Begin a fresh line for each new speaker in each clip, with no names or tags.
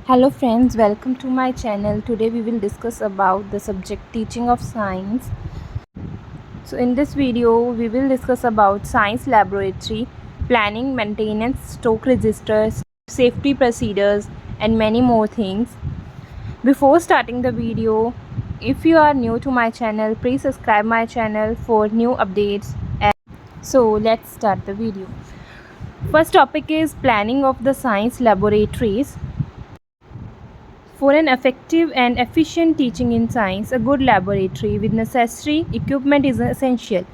Hello friends, welcome to my channel. Today we will discuss about the subject teaching of science. So in this video we will discuss about science laboratory, planning, maintenance, stock registers, safety procedures and many more things. Before starting the video, if you are new to my channel, please subscribe my channel for new updates. So let's start the video. First topic is planning of the science laboratories. For an effective and efficient teaching in science, a good laboratory with necessary equipment is essential.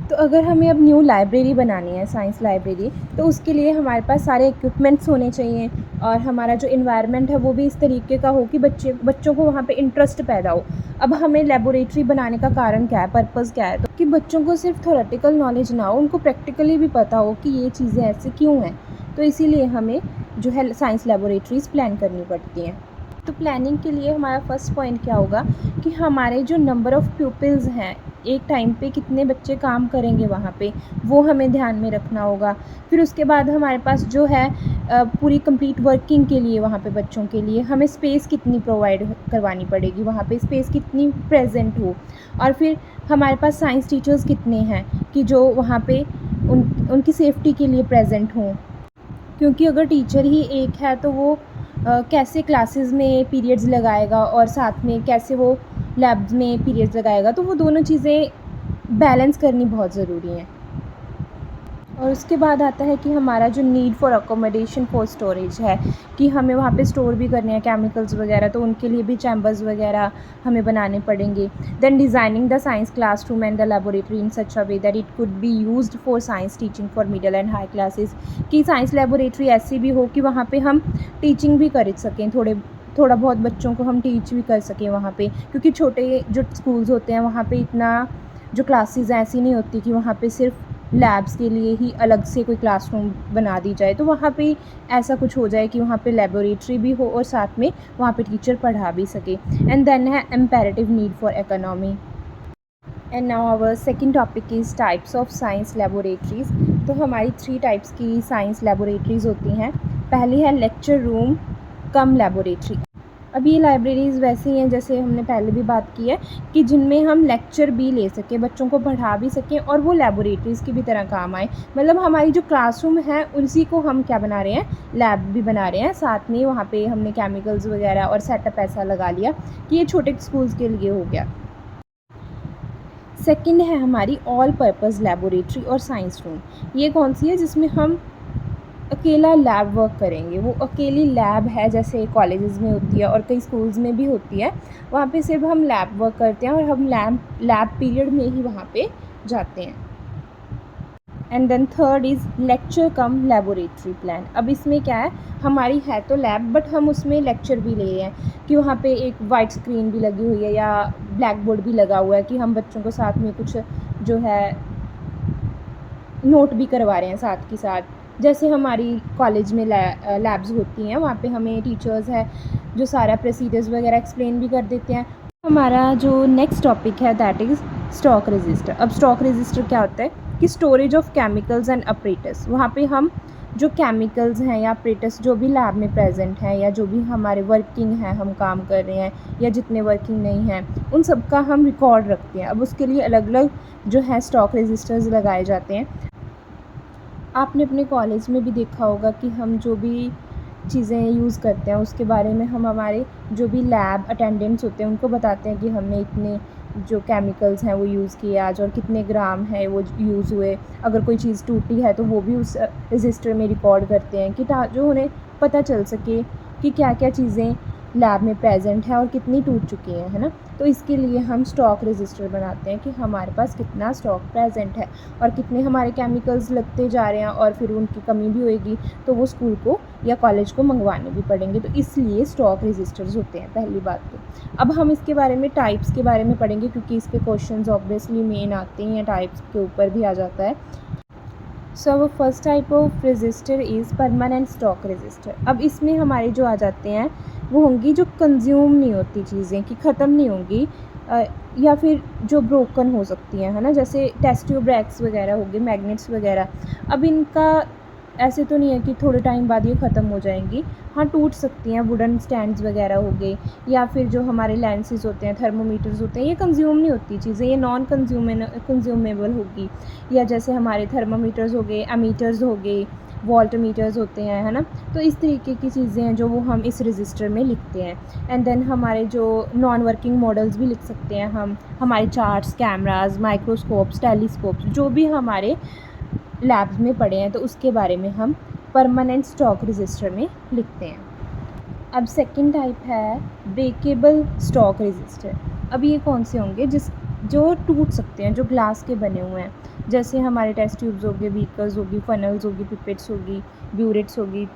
तो अगर हमें अब new library बनानी है, science library, तो उसके लिए हमारे पास सारे इक्विपमेंट्स होने चाहिए और हमारा जो इन्वायरमेंट है वो भी इस तरीके का हो कि बच्चों को वहाँ पे इंटरेस्ट पैदा हो। अब हमें लेबोरेटरी बनाने का कारण क्या है, पर्पज़ क्या है, तो कि बच्चों को सिर्फ थ्योरेटिकल नॉलेज ना हो, उनको प्रैक्टिकली भी पता हो कि ये चीज़ें ऐसे क्यों हैं। तो इसीलिए हमें जो है साइंस लेबोरेटरीज़ प्लान करनी पड़ती हैं। तो प्लानिंग के लिए हमारा फर्स्ट पॉइंट क्या होगा कि हमारे जो नंबर ऑफ़ प्यूपिल्स हैं, एक टाइम पे कितने बच्चे काम करेंगे वहाँ पे, वो हमें ध्यान में रखना होगा। फिर उसके बाद हमारे पास जो है पूरी कंप्लीट वर्किंग के लिए वहाँ पे बच्चों के लिए हमें स्पेस कितनी प्रोवाइड करवानी पड़ेगी, वहाँ पे स्पेस कितनी प्रेजेंट हो। और फिर हमारे पास साइंस टीचर्स कितने हैं कि जो वहाँ पे उनकी सेफ्टी के लिए प्रेजेंट हों, क्योंकि अगर टीचर ही एक है तो वो कैसे क्लासेस में पीरियड्स लगाएगा और साथ में कैसे वो लैब्स में पीरियड्स लगाएगा। तो वो दोनों चीज़ें बैलेंस करनी बहुत ज़रूरी हैं। और उसके बाद आता है कि हमारा जो need for accommodation for storage है कि हमें वहाँ पे स्टोर भी करने हैं केमिकल्स वगैरह, तो उनके लिए भी चैम्बर्स वगैरह हमें बनाने पड़ेंगे। Then designing the science classroom and the laboratory in such a way that it could be used for science teaching for middle and high classes, कि साइंस लेबोरेटरी ऐसी भी हो कि वहाँ पर हम टीचिंग भी कर सकें, थोड़ा बहुत बच्चों को हम टीच भी कर सकें वहाँ पे, क्योंकि छोटे जो स्कूल्स होते हैं वहाँ पे इतना जो क्लासेस ऐसी नहीं होती कि वहाँ पे सिर्फ लैब्स के लिए ही अलग से कोई क्लासरूम बना दी जाए। तो वहाँ पे ऐसा कुछ हो जाए कि वहाँ पे लेबोरेटरी भी हो और साथ में वहाँ पे टीचर पढ़ा भी सके। एंड देन है imperative need for economy. And now our second topic is types of science laboratories. तो हमारी 3 टाइप्स की साइंस लेबोरेटरीज़ होती हैं। पहली है लेक्चर रूम कम लेबोरेटरी। अब ये लाइब्रेरीज़ वैसे ही हैं जैसे हमने पहले भी बात की है कि जिनमें हम लेक्चर भी ले सकें, बच्चों को पढ़ा भी सकें और वो लेबोरेटरीज़ की भी तरह काम आए। मतलब हमारी जो क्लासरूम है उसी को हम क्या बना रहे हैं, लैब भी बना रहे हैं। साथ में वहाँ पे हमने केमिकल्स वगैरह और सेटअप ऐसा लगा लिया कि ये छोटे स्कूल्स के लिए हो गया। सेकंड है हमारी ऑल पर्पज़ लेबोरेटरी और साइंस रूम। ये कौन सी है, जिसमें हम अकेला लैब वर्क करेंगे। वो अकेली लैब है जैसे कॉलेजेस में होती है और कई स्कूल्स में भी होती है। वहाँ पे सिर्फ हम लैब वर्क करते हैं और हम लैब पीरियड में ही वहाँ पे जाते हैं। And then third is lecture cum laboratory plan. अब इसमें क्या है, हमारी है तो लैब बट हम उसमें लेक्चर भी ले रहे हैं कि वहाँ पे एक वाइट स्क्रीन भी लगी हुई है या ब्लैक बोर्ड भी लगा हुआ है कि हम बच्चों को साथ में कुछ जो है नोट भी करवा रहे हैं साथ के साथ। जैसे हमारी कॉलेज में लैब्स होती हैं, वहाँ पे हमें टीचर्स हैं जो सारा प्रोसीजर्स वगैरह एक्सप्लेन भी कर देते हैं। हमारा जो नेक्स्ट टॉपिक है दैट इज़ स्टॉक रजिस्टर। अब स्टॉक रजिस्टर क्या होता है कि storage of chemicals and apparatus. वहाँ पे हम जो केमिकल्स हैं या अपरेटस जो भी लैब में प्रेजेंट हैं या जो भी हमारे वर्किंग है, हम काम कर रहे हैं या जितने वर्किंग नहीं हैं, उन सब का हम रिकॉर्ड रखते हैं। अब उसके लिए अलग अलग जो है स्टॉक रजिस्टर्स लगाए जाते हैं। आपने अपने कॉलेज में भी देखा होगा कि हम जो भी चीज़ें यूज़ करते हैं उसके बारे में हम हमारे जो भी लैब अटेंडेंट्स होते हैं उनको बताते हैं कि हमने इतने जो केमिकल्स हैं वो यूज़ किए आज और कितने ग्राम है वो यूज़ हुए। अगर कोई चीज़ टूटी है तो वो भी उस रजिस्टर में रिकॉर्ड करते हैं कि जो उन्हें पता चल सके कि क्या क्या चीज़ें लैब में प्रेजेंट है और कितनी टूट चुकी हैं, है ना। तो इसके लिए हम स्टॉक रजिस्टर बनाते हैं कि हमारे पास कितना स्टॉक प्रेजेंट है और कितने हमारे केमिकल्स लगते जा रहे हैं और फिर उनकी कमी भी होएगी तो वो स्कूल को या कॉलेज को मंगवाने भी पड़ेंगे। तो इसलिए स्टॉक रजिस्टर्स होते हैं पहली बात तो। अब हम इसके बारे में टाइप्स के बारे में पढ़ेंगे क्योंकि इस पे क्वेश्चंस ऑब्वियसली मेन आते हैं या टाइप्स के ऊपर भी आ जाता है। सो वो first type of register is permanent stock register. अब इसमें हमारे जो आ जाते हैं वो होंगी जो कंज्यूम नहीं होती चीज़ें, कि ख़त्म नहीं होंगी या फिर जो ब्रोकन हो सकती हैं, है ना, जैसे टेस्ट ट्यूब रैक्स वगैरह हो गए, मैग्नेट्स वगैरह। अब इनका ऐसे तो नहीं है कि थोड़े टाइम बाद ये ख़त्म हो जाएंगी। हाँ, टूट सकती हैं। वुडन स्टैंड्स वगैरह हो गए, या फिर जो हमारे लेंसेज होते हैं, थर्मोमीटर्स होते हैं, ये कंज्यूम नहीं होती चीज़ें, ये नॉन कंज्यूमेबल होगी। या जैसे हमारे थर्मोमीटर्स हो गए, एमीटर्स हो गए, वोल्ट मीटर्स होते हैं, है ना। तो इस तरीके की चीज़ें हैं जो वो हम इस रजिस्टर में लिखते हैं। एंड देन हमारे जो नॉन वर्किंग मॉडल्स भी लिख सकते हैं हम, हमारे चार्ट्स, कैमरास, माइक्रोस्कोप्स, टेलीस्कोप्स, जो भी हमारे लैब्स में पड़े हैं, तो उसके बारे में हम परमानेंट स्टॉक रजिस्टर में लिखते हैं। अब सेकंड टाइप है ब्रेकेबल स्टॉक रजिस्टर। अब ये कौन से होंगे? जो टूट सकते हैं, जो ग्लास के बने हुए हैं, जैसे हमारे टेस्ट ट्यूब्स हो गए, बीकर्स होगी, फनल्स होगी, पिपेट्स होगी, ब्यूरेट्स होगी।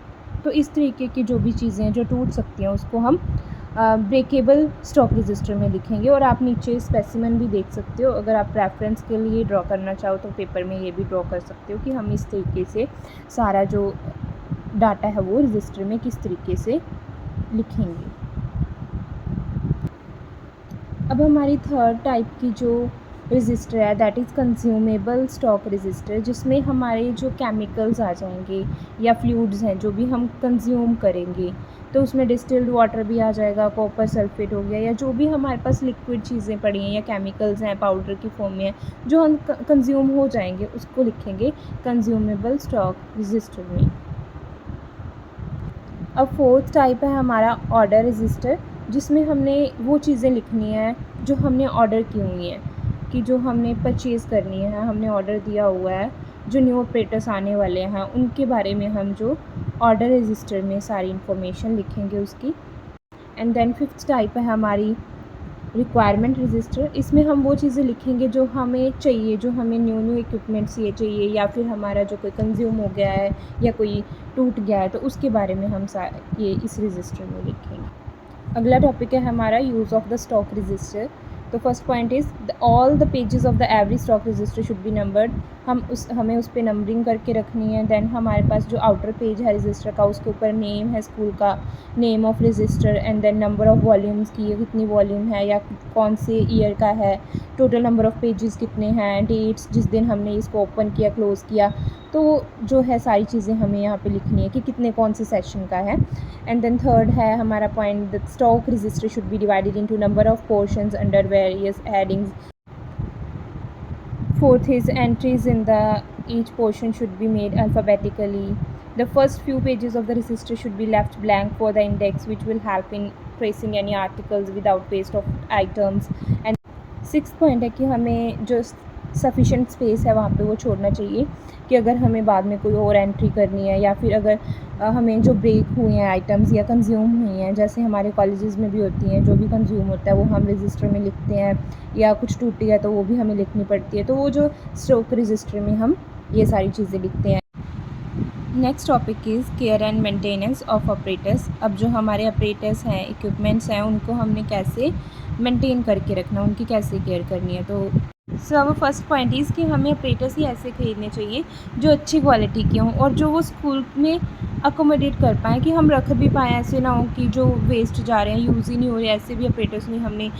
तो इस तरीके की जो भी चीज़ें हैं जो टूट सकती हैं, उसको हम ब्रेकेबल स्टॉक रजिस्टर में लिखेंगे। और आप नीचे स्पेसिमेन भी देख सकते हो, अगर आप रेफरेंस के लिए ड्रॉ करना चाहो तो पेपर में ये भी ड्रॉ कर सकते हो कि हम इस तरीके से सारा जो डाटा है वो रजिस्टर में किस तरीके से लिखेंगे। अब हमारी थर्ड टाइप की जो रजिस्टर है that is consumable stock register, जिसमें हमारे जो केमिकल्स आ जाएंगे या फ्लूइड्स हैं जो भी हम कंज्यूम करेंगे, तो उसमें डिस्टिल्ड वाटर भी आ जाएगा, कॉपर सल्फेट हो गया, या जो भी हमारे पास लिक्विड चीज़ें पड़ी हैं या केमिकल्स हैं पाउडर की फॉर्म में जो हम कंज्यूम हो जाएंगे, उसको लिखेंगे कंज्यूमेबल स्टॉक रजिस्टर में। अब फोर्थ टाइप है हमारा ऑर्डर रजिस्टर, जिसमें हमने वो चीज़ें लिखनी है जो हमने ऑर्डर की हुई हैं, कि जो हमने परचेज़ करनी है, हमने ऑर्डर दिया हुआ है, जो न्यू ऑपरेटर्स आने वाले हैं उनके बारे में हम जो ऑर्डर रजिस्टर में सारी इन्फॉर्मेशन लिखेंगे उसकी। एंड देन फिफ्थ टाइप है हमारी रिक्वायरमेंट रजिस्टर। इसमें हम वो चीज़ें लिखेंगे जो हमें चाहिए, जो हमें न्यू इक्विपमेंट्स ये चाहिए, या फिर हमारा जो कोई कंज्यूम हो गया है या कोई टूट गया है, तो उसके बारे में हम ये इस रजिस्टर में लिखेंगे। अगला टॉपिक है हमारा use of the stock register. तो first point is all the pages of the every stock register should be numbered. हमें उस पर नंबरिंग करके रखनी है। देन हमारे पास जो आउटर पेज है रजिस्टर का, उसके ऊपर नेम है स्कूल का, name of register, and then number of volumes की, कितनी वॉल्यूम है या कौन से ईयर का है, टोटल नंबर ऑफ पेजेस कितने हैं, डेट्स जिस दिन हमने इसको ओपन किया, क्लोज़ किया। तो जो है सारी चीज़ें हमें यहाँ पे लिखनी है कि कितने कौन से सेशन का है। एंड देन थर्ड है हमारा point, the stock register should B divided into number of portions under various headings. Fourth is entries in the each portion should be made alphabetically. The first few pages of the register should be left blank for the index, which will help in tracing any articles without waste of items. And sixth point है कि हमें जो sufficient space है वहाँ पे वो छोड़ना चाहिए, कि अगर हमें बाद में कोई और एंट्री करनी है, या फिर अगर हमें जो ब्रेक हुए हैं आइटम्स या कंज्यूम हुई हैं, जैसे हमारे कॉलेजेस में भी होती हैं, जो भी कंज्यूम होता है वो हम रजिस्टर में लिखते हैं, या कुछ टूटी है तो वो भी हमें लिखनी पड़ती है, तो वो जो स्टॉक रजिस्टर में हम ये सारी चीज़ें लिखते हैं। Next topic is care and maintenance of operators. अब जो हमारे ऑपरेटर्स हैं, इक्विपमेंट्स हैं, उनको हमने कैसे मेंटेन करके रखना, उनकी कैसे केयर करनी है। तो अब फर्स्ट पॉइंट इज़ कि हमें ऑपरेटर्स ही ऐसे ख़रीदने चाहिए जो अच्छी क्वालिटी के हों और जो वो स्कूल में अकोमोडेट कर पाएँ, कि हम रख भी पाएँ, ऐसे ना हो कि जो वेस्ट जा रहे हैं, यूज़ ही नहीं हो रहे, ऐसे भी ऑपरेटर्स नहीं हमने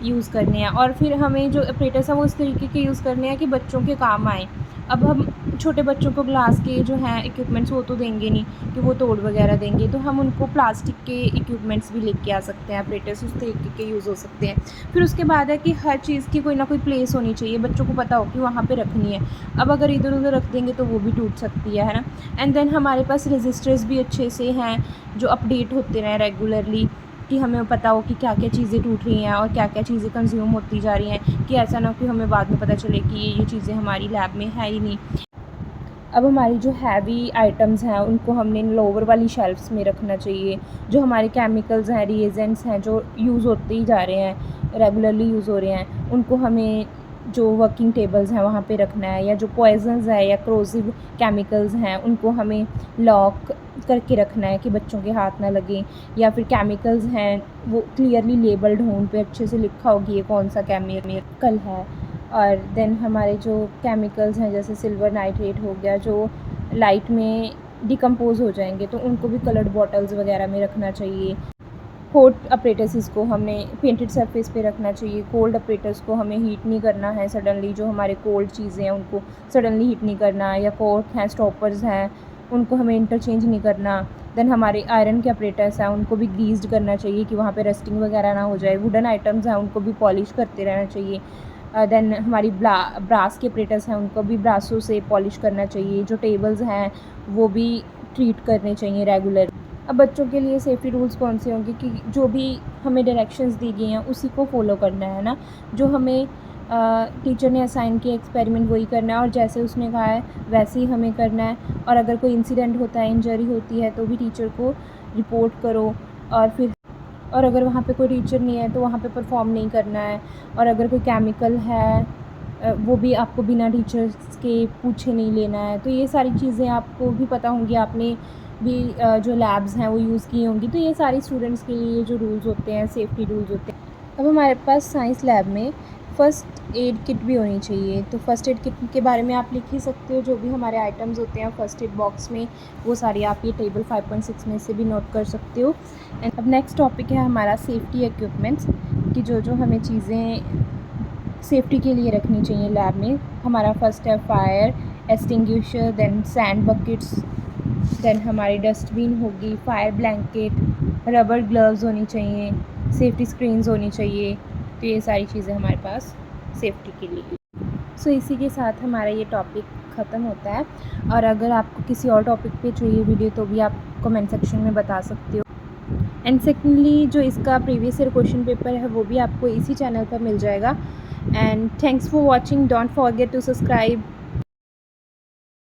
यूज़ करने हैं। और फिर हमें जो ऑपरेटर्स हैं वो इस तरीके के यूज़ करने हैं कि बच्चों के काम आएँ। अब हम छोटे बच्चों को ग्लास के जो हैं इक्विपमेंट्स वो तो देंगे नहीं कि वो तोड़ वगैरह देंगे, तो हम उनको प्लास्टिक के इक्विपमेंट्स भी लेके आ सकते हैं। ऑपरेटर्स उस तरीके के यूज़ हो सकते हैं। फिर उसके बाद है कि हर चीज़ की कोई ना कोई प्लेस होनी चाहिए, बच्चों को पता हो कि वहाँ पे रखनी है। अब अगर इधर उधर रख देंगे तो वो भी टूट सकती है ना। एंड देन हमारे पास रजिस्टर्स भी अच्छे से हैं जो अपडेट होते रहें रेगुलरली, कि हमें पता हो कि क्या क्या चीज़ें टूट रही हैं और क्या क्या चीज़ें कंज्यूम होती जा रही हैं, कि ऐसा ना हो कि हमें बाद में पता चले कि ये चीज़ें हमारी लैब में है ही नहीं। अब हमारी जो हैवी आइटम्स हैं उनको हमने लोअर वाली शेल्फ्स में रखना चाहिए। जो हमारे केमिकल्स हैं, रिएजेंट्स हैं जो यूज़ होते ही जा रहे हैं, रेगुलरली यूज़ हो रहे हैं, उनको हमें जो वर्किंग टेबल्स हैं वहाँ पे रखना है। या जो पॉइजन्स है या क्रोसिव केमिकल्स हैं उनको हमें लॉक करके रखना है कि बच्चों के हाथ ना लगें। या फिर केमिकल्स हैं वो क्लियरली लेबल्ड हों, उन पे अच्छे से लिखा हो कि ये कौन सा केमिकल है। और देन हमारे जो केमिकल्स हैं जैसे सिल्वर नाइट्रेट हो गया, जो लाइट में डिकम्पोज हो जाएंगे, तो उनको भी कलर्ड बॉटल्स वगैरह में रखना चाहिए। हॉट अपरेटर्स को हमने पेंटेड सरफेस पे रखना चाहिए। कोल्ड अपरेटर्स को हमें हीट नहीं करना है सडनली, जो हमारे कोल्ड चीज़ें हैं उनको सडनली हीट नहीं करना। या कॉर्क हैं, स्टॉपर्स हैं, उनको हमें इंटरचेंज नहीं करना। देन हमारे आयरन के ऑपरेटर्स हैं, उनको भी ग्रीस्ड करना चाहिए कि वहाँ पे रस्टिंग वगैरह ना हो जाए। वुडन आइटम्स हैं, उनको भी पॉलिश करते रहना चाहिए। देन हमारी ब्रास के ऑपरेटर्स हैं, उनको भी ब्रासों से पॉलिश करना चाहिए। जो टेबल्स हैं वो भी ट्रीट करने चाहिए रेगुलर। अब बच्चों के लिए सेफ्टी रूल्स कौन से होंगे कि जो भी हमें डायरेक्शंस दी गई हैं उसी को फॉलो करना है ना। जो हमें टीचर ने असाइन किया एक्सपेरिमेंट वही करना है, और जैसे उसने कहा है वैसे ही हमें करना है। और अगर कोई इंसिडेंट होता है, इंजरी होती है, तो भी टीचर को रिपोर्ट करो। और अगर वहाँ पे कोई टीचर नहीं है तो वहाँ पे परफॉर्म नहीं करना है। और अगर कोई केमिकल है वो भी आपको बिना टीचर्स के पूछे नहीं लेना है। तो ये सारी चीज़ें आपको भी पता होंगी, आपने भी जो लैब्स हैं वो यूज़ की होंगी। तो ये सारी स्टूडेंट्स के लिए जो रूल्स होते हैं, सेफ्टी रूल्स होते हैं। अब हमारे पास साइंस लैब में फ़र्स्ट एड किट भी होनी चाहिए। तो फ़र्स्ट एड किट के बारे में आप लिख ही सकते हो, जो भी हमारे आइटम्स होते हैं फ़र्स्ट एड बॉक्स में, वो सारी आप ये टेबल 5.6 में से भी नोट कर सकते हो। एंड अब नेक्स्ट टॉपिक है हमारा सेफ्टी इक्विपमेंट्स, कि जो हमें चीज़ें सेफ्टी के लिए रखनी चाहिए लैब में। हमारा फर्स्ट है fire extinguisher, then sand buckets, then हमारी डस्टबिन होगी, फायर ब्लैंकेट, रबर ग्लव्स होनी चाहिए, सेफ्टी स्क्रीन्स होनी चाहिए। तो ये सारी चीज़ें हमारे पास सेफ्टी के लिए। सो इसी के साथ हमारा ये टॉपिक ख़त्म होता है। और अगर आपको किसी और टॉपिक पे चाहिए वीडियो तो भी आप कमेंट सेक्शन में बता सकते हो। एंड सेकेंडली जो इसका प्रीवियस ईयर क्वेश्चन पेपर है वो भी आपको इसी चैनल पर मिल जाएगा। And thanks for watching, don't forget to subscribe.